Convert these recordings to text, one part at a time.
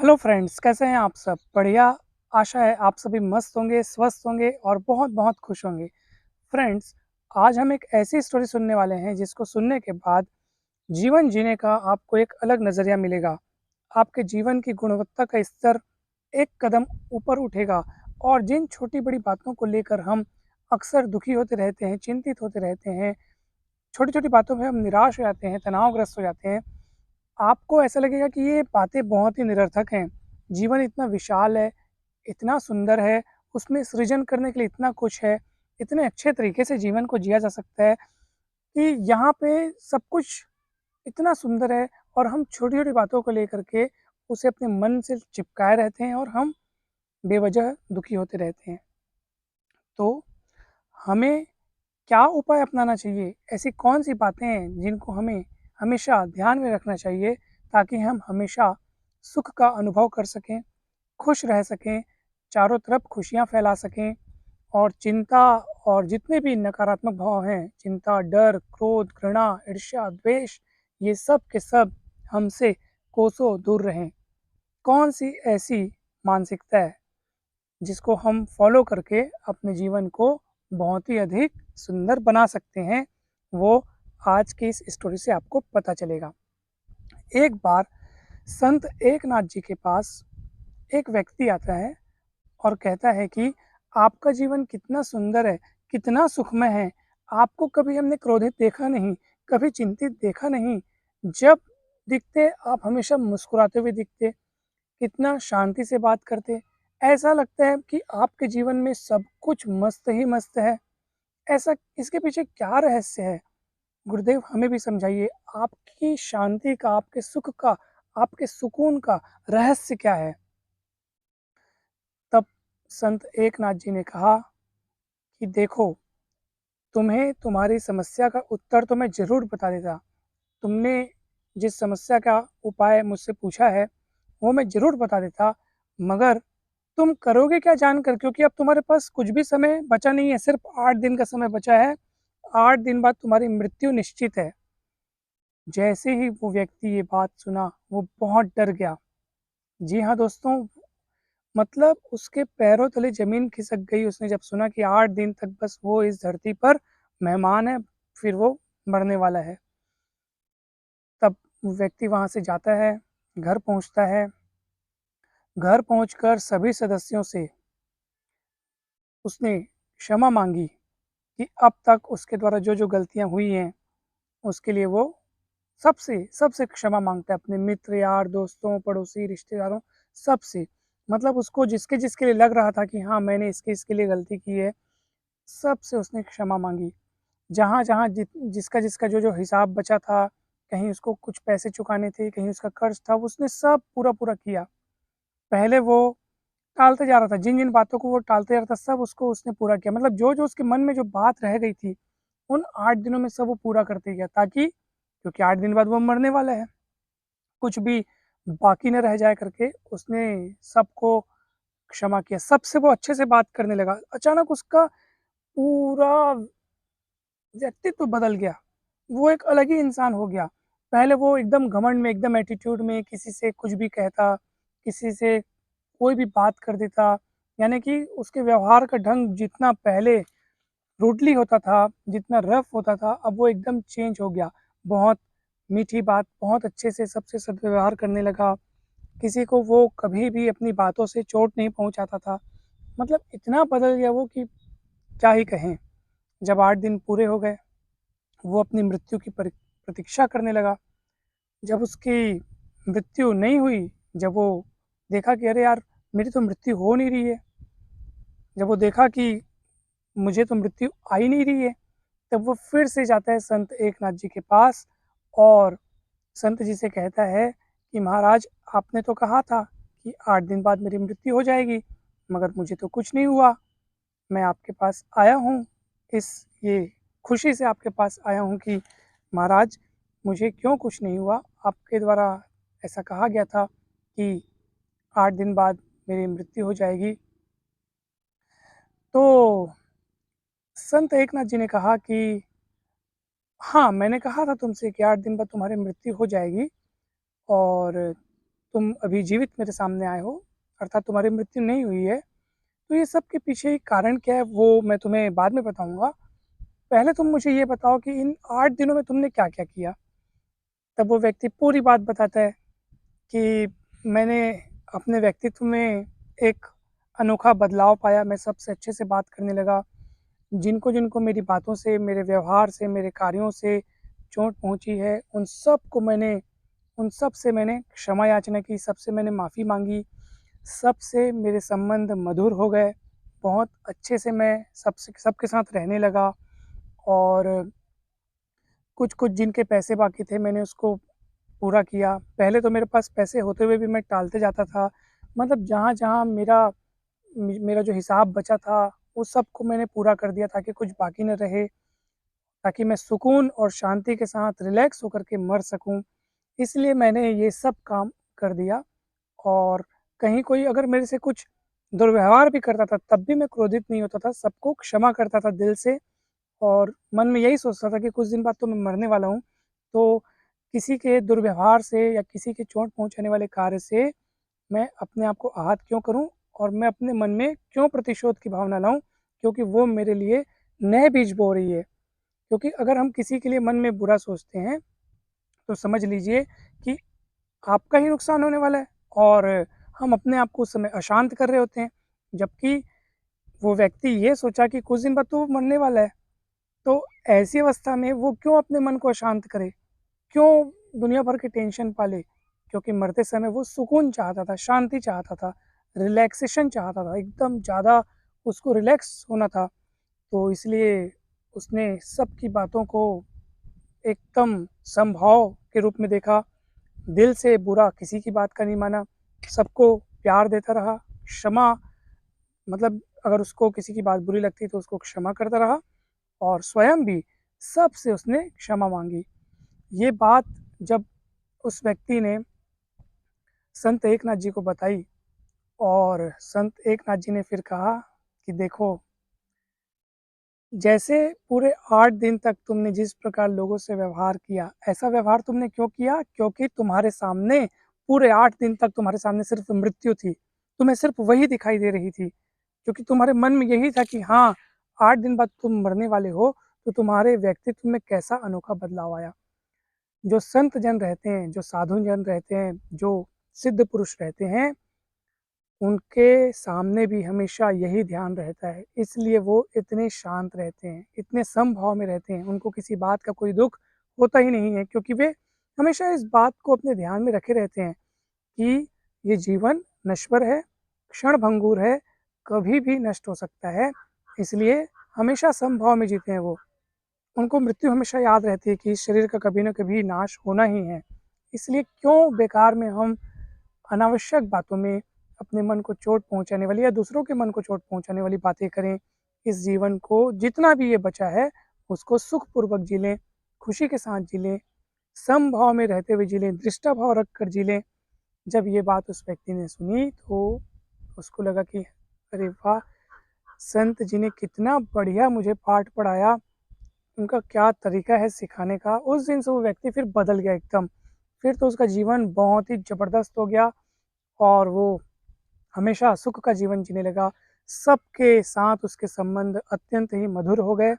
Hello friends, कैसे हैं आप सब? बढ़िया। आशा है आप सभी मस्त होंगे, स्वस्थ होंगे और बहुत-बहुत खुश होंगे। फ्रेंड्स, आज हम एक ऐसी स्टोरी सुनने वाले हैं जिसको सुनने के बाद जीवन जीने का आपको एक अलग नज़रिया मिलेगा। आपके जीवन की गुणवत्ता का स्तर एक कदम ऊपर उठेगा और जिन छोटी-बड़ी बातों को लेकर हम अक्सर दुखी होते रहते हैं, चिंतित होते रहते हैं, छोटी-छोटी बातों में हम निराश हो जाते हैं, तनावग्रस्त हो जाते हैं, आपको ऐसा लगेगा कि ये बातें बहुत ही निरर्थक हैं। जीवन इतना विशाल है, इतना सुंदर है, उसमें सृजन करने के लिए इतना कुछ है, इतने अच्छे तरीके से जीवन को जिया जा सकता है कि यहाँ पे सब कुछ इतना सुंदर है और हम छोटी-छोटी बातों को लेकर के उसे अपने मन से चिपकाए रहते हैं और हम बेवजह दुखी होते रहते हैं। तो हमें क्या उपाय अपनाना चाहिए? ऐसी कौन-सी बातें हैं जिनको हमें हमेशा ध्यान में रखना चाहिए ताकि हम हमेशा सुख का अनुभव कर सकें, खुश रह सकें, चारों तरफ खुशियाँ फैला सकें और चिंता और जितने भी नकारात्मक भाव हैं, चिंता, डर, क्रोध, घृणा, ईर्ष्या, द्वेष, ये सब के सब हमसे कोसों दूर रहें। कौन-सी ऐसी मानसिकता है जिसको हम फॉलो करके अपने जीवन को बहुत ही अधिक सुंदर बना सकते हैं, वो आज की इस स्टोरी से आपको पता चलेगा। एक बार संत एकनाथ जी के पास एक व्यक्ति आता है और कहता है कि आपका जीवन कितना सुंदर है, कितना सुखमय है, आपको कभी हमने क्रोधित देखा नहीं, कभी चिंतित देखा नहीं। जब दिखते आप हमेशा मुस्कुराते हुए दिखते, कितना शांति से बात करते, ऐसा लगता है कि आपके जीवन में सब कुछ मस्त ही मस्त है। ऐसा इसके पीछे क्या रहस्य है? गुरुदेव हमें भी समझाइए, आपकी शांति का, आपके सुख का, आपके सुकून का रहस्य क्या है? तब संत एकनाथ जी ने कहा कि देखो, तुम्हें तुम्हारी समस्या का उत्तर तो मैं ज़रूर बता देता। तुमने जिस समस्या का उपाय मुझसे पूछा है, वो मैं ज़रूर बता देता, मगर तुम करोगे क्या जानकर? क्योंकि अब तुम्हारे पास कुछ भी समय बचा नहीं है, सिर्फ़ 8 दिन का समय बचा है। 8 दिन बाद तुम्हारी मृत्यु निश्चित है। जैसे ही वो व्यक्ति ये बात सुना, वो बहुत डर गया। जी हाँ दोस्तों, मतलब उसके पैरों तले ज़मीन खिसक गई, उसने जब सुना कि 8 दिन तक बस वो इस धरती पर मेहमान है, फिर वो मरने वाला है। तब वो व्यक्ति वहाँ से जाता है, घर पहुँचता है। घर पहुँचकर सभी सदस्यों से उसने क्षमा माँगी कि अब तक उसके द्वारा जो-जो गलतियाँ हुई हैं, उसके लिए वो सबसे सबसे क्षमा माँगता है, अपने मित्र, यार, दोस्तों, पड़ोसी, रिश्तेदारों, सबसे। मतलब उसको जिसके-जिसके लिए लग रहा था कि हाँ, मैंने इसके-इसके लिए गलती की है, सबसे उसने क्षमा माँगी। जहाँ-जहाँ जिसका-जिसका जो-जो हिसाब बचा था, कहीं उसको कुछ पैसे चुकाने थे, कहीं उसका कर्ज़ था, उसने सब पूरा-पूरा किया। पहले वो टालते जा रहा था, जिन-जिन बातों को वो टालते जा रहा था, सब उसको उसने पूरा किया। मतलब जो-जो उसके मन में जो बात रह गई थी, उन 8 दिनों में सब वो पूरा करते गया ताकि क्योंकि 8 दिन बाद वो मरने वाला है, कुछ भी बाकी न रह जाए करके उसने सबको क्षमा किया। सबसे वो अच्छे से बात करने लगा। अचानक उसका पूरा व्यक्तित्व बदल गया। वो एक अलग ही इंसान हो गया। पहले वो एकदम घमंड में, एकदम एटीट्यूड में किसी से कुछ भी कहता, किसी से कोई भी बात कर देता, यानी कि उसके व्यवहार का ढंग जितना पहले रूडली होता था, जितना रफ़ होता था, अब वो एकदम चेंज हो गया। बहुत मीठी बात, बहुत अच्छे से सबसे सद्व्यवहार करने लगा। किसी को वो कभी भी अपनी बातों से चोट नहीं पहुँचाता था। मतलब इतना बदल गया वो कि क्या ही कहें। जब 8 दिन पूरे हो गए, वो अपनी मृत्यु की प्रतीक्षा करने लगा। जब उसकी मृत्यु नहीं हुई, जब वो देखा कि अरे यार! मेरी तो मृत्यु हो नहीं रही है। जब वो देखा कि मुझे तो मृत्यु आ ही नहीं रही है, तब वो फिर से जाता है संत एकनाथ जी के पास और संत जी से कहता है कि महाराज, आपने तो कहा था कि 8 दिन बाद मेरी मृत्यु हो जाएगी, मगर मुझे तो कुछ नहीं हुआ। मैं आपके पास आया हूँ, इस ये खुशी से आपके पास आया हूँ कि महाराज, मुझे क्यों कुछ नहीं हुआ? आपके द्वारा ऐसा कहा गया था कि 8 दिन बाद मेरी मृत्यु हो जाएगी। तो संत एकनाथ जी ने कहा कि हाँ, मैंने कहा था तुमसे कि 8 दिन बाद तुम्हारी मृत्यु हो जाएगी और तुम अभी जीवित मेरे सामने आए हो, अर्थात तुम्हारी मृत्यु नहीं हुई है। तो ये सब के पीछे कारण क्या है वो मैं तुम्हें बाद में बताऊँगा। पहले तुम मुझे ये बताओ कि इन 8 दिनों में तुमने क्या-क्या किया? तब वो व्यक्ति पूरी बात बताता है कि मैंने अपने व्यक्तित्व में एक अनोखा बदलाव पाया, मैं सबसे अच्छे से बात करने लगा। जिनको-जिनको मेरी बातों से, मेरे व्यवहार से, मेरे कार्यों से चोट पहुँची है, उन सब से मैंने क्षमा याचना की, सबसे मैंने माफ़ी माँगी, सबसे मेरे संबंध मधुर हो गए। बहुत अच्छे से मैं सबके साथ रहने लगा और कुछ-कुछ जिनके पैसे बाकी थे मैंने उसको पूरा किया। पहले तो मेरे पास पैसे होते हुए भी मैं टालते जाता था। मतलब जहाँ-जहाँ मेरा जो हिसाब बचा था, उस सब को मैंने पूरा कर दिया ताकि कुछ बाकी ना रहे, ताकि मैं सुकून और शांति के साथ रिलैक्स होकर के मर सकूँ। इसलिए मैंने ये सब काम कर दिया और कहीं कोई अगर मेरे से कुछ दुर्व्यवहार भी करता था, तब भी मैं क्रोधित नहीं होता था, सबको क्षमा करता था दिल से और मन में यही सोचता था कि कुछ दिन बाद तो मैं मरने वाला हूँ, तो किसी के दुर्व्यवहार से या किसी के चोट पहुँचाने वाले कार्य से मैं अपने आप को आहत क्यों करूँ और मैं अपने मन में क्यों प्रतिशोध की भावना लाऊँ, क्योंकि वो मेरे लिए नए बीज बो रही है। क्योंकि अगर हम किसी के लिए मन में बुरा सोचते हैं, तो समझ लीजिए कि आपका ही नुकसान होने वाला है और हम अपने आप को उस समय अशांत कर रहे होते हैं। जबकि वो व्यक्ति ये सोचा कि कुछ दिन बाद तो वो मरने वाला है, तो ऐसी अवस्था में वो क्यों अपने मन को अशांत करे? क्यों दुनिया भर की टेंशन पाले? क्योंकि मरते समय वो सुकून चाहता था, शांति चाहता था, रिलैक्सेशन चाहता था, एकदम ज़्यादा उसको रिलैक्स होना था। तो इसलिए उसने सबकी बातों को एकदम समभाव के रूप में देखा, दिल से बुरा किसी की बात का नहीं माना, सबको प्यार देता रहा, क्षमा मतलब अगर उसको किसी की बात बुरी लगती तो उसको क्षमा करता रहा और स्वयं भी सबसे उसने क्षमा माँगी। ये बात जब उस व्यक्ति ने संत एकनाथ जी को बताई और संत एकनाथ जी ने फिर कहा कि देखो, जैसे पूरे 8 दिन तक तुमने जिस प्रकार लोगों से व्यवहार किया, ऐसा व्यवहार तुमने क्यों किया? क्योंकि तुम्हारे सामने पूरे 8 दिन तक तुम्हारे सामने सिर्फ़ मृत्यु थी। तुम्हें सिर्फ़ वही दिखाई दे रही थी, क्योंकि तुम्हारे मन में यही था कि हाँ, 8 दिन बाद तुम मरने वाले हो, तो तुम्हारे व्यक्तित्व में कैसा अनोखा बदलाव आया। जो संत जन रहते हैं, जो साधु जन रहते हैं, जो सिद्ध पुरुष रहते हैं, उनके सामने भी हमेशा यही ध्यान रहता है, इसलिए वो इतने शांत रहते हैं, इतने समभाव में रहते हैं, उनको किसी बात का कोई दुःख होता ही नहीं है क्योंकि वे हमेशा इस बात को अपने ध्यान में रखे रहते हैं कि ये जीवन नश्वर है, क्षणभंगुर है, कभी भी नष्ट हो सकता है, इसलिए हमेशा समभाव में जीते हैं वो। उनको मृत्यु हमेशा याद रहती है कि इस शरीर का कभी न कभी नाश होना ही है, इसलिए क्यों बेकार में हम अनावश्यक बातों में अपने मन को चोट पहुँचाने वाली या दूसरों के मन को चोट पहुँचाने वाली बातें करें। इस जीवन को जितना भी ये बचा है, उसको सुखपूर्वक जी लें, खुशी के साथ जी लें, समभाव में रहते हुए जी लें, दृष्टा भाव रख कर जी लें। जब ये बात उस व्यक्ति ने सुनी तो उसको लगा कि अरे वाह! संत जी ने कितना बढ़िया मुझे पाठ पढ़ाया, उनका क्या तरीका है सिखाने का। उस दिन से वो व्यक्ति फिर बदल गया एकदम। फिर तो उसका जीवन बहुत ही ज़बरदस्त हो गया और वो हमेशा सुख का जीवन जीने लगा। सबके साथ उसके संबंध अत्यंत ही मधुर हो गए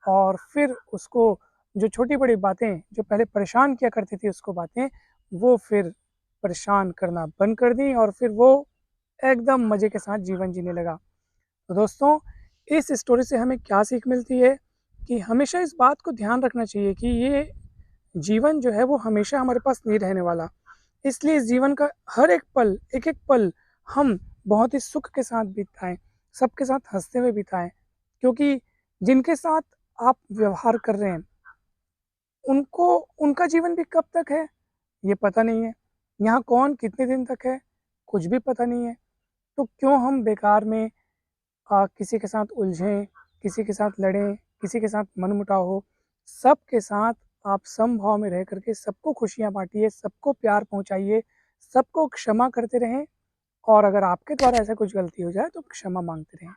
और फिर उसको जो छोटी-बड़ी बातें, जो पहले परेशान किया करती थी उसको बातें, वो फिर परेशान करना बंद कर दी और फिर वो एकदम मज़े के साथ जीवन जीने लगा। तो दोस्तों, इस स्टोरी से हमें क्या सीख मिलती है कि हमेशा इस बात को ध्यान रखना चाहिए कि ये जीवन जो है वो हमेशा हमारे पास नहीं रहने वाला। इसलिए इस जीवन का हर एक पल, एक-एक पल हम बहुत ही सुख के साथ बिताएँ, सबके साथ हँसते हुए बिताएँ। क्योंकि जिनके साथ आप व्यवहार कर रहे हैं, उनको उनका जीवन भी कब तक है, ये पता नहीं है। यहाँ कौन कितने दिन तक है, कुछ भी पता नहीं है। तो क्यों हम बेकार में किसी के साथ उलझें, किसी के साथ लड़ें, किसी के साथ मनमुटाव हो। सबके साथ आप समभाव में रह कर के सबको खुशियाँ बाँटिए, सबको प्यार पहुँचाइए, सबको क्षमा करते रहें और अगर आपके द्वारा ऐसा कुछ गलती हो जाए तो क्षमा माँगते रहें।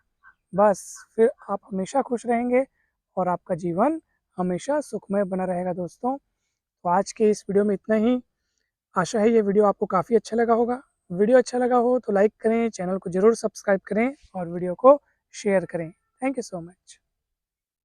बस फिर आप हमेशा खुश रहेंगे और आपका जीवन हमेशा सुखमय बना रहेगा दोस्तों। तो आज के इस वीडियो में इतना ही। आशा है ये वीडियो आपको काफ़ी अच्छा लगा होगा। वीडियो अच्छा लगा हो तो लाइक करें, चैनल को ज़रूर सब्सक्राइब करें और वीडियो को शेयर करें। Thank you so much.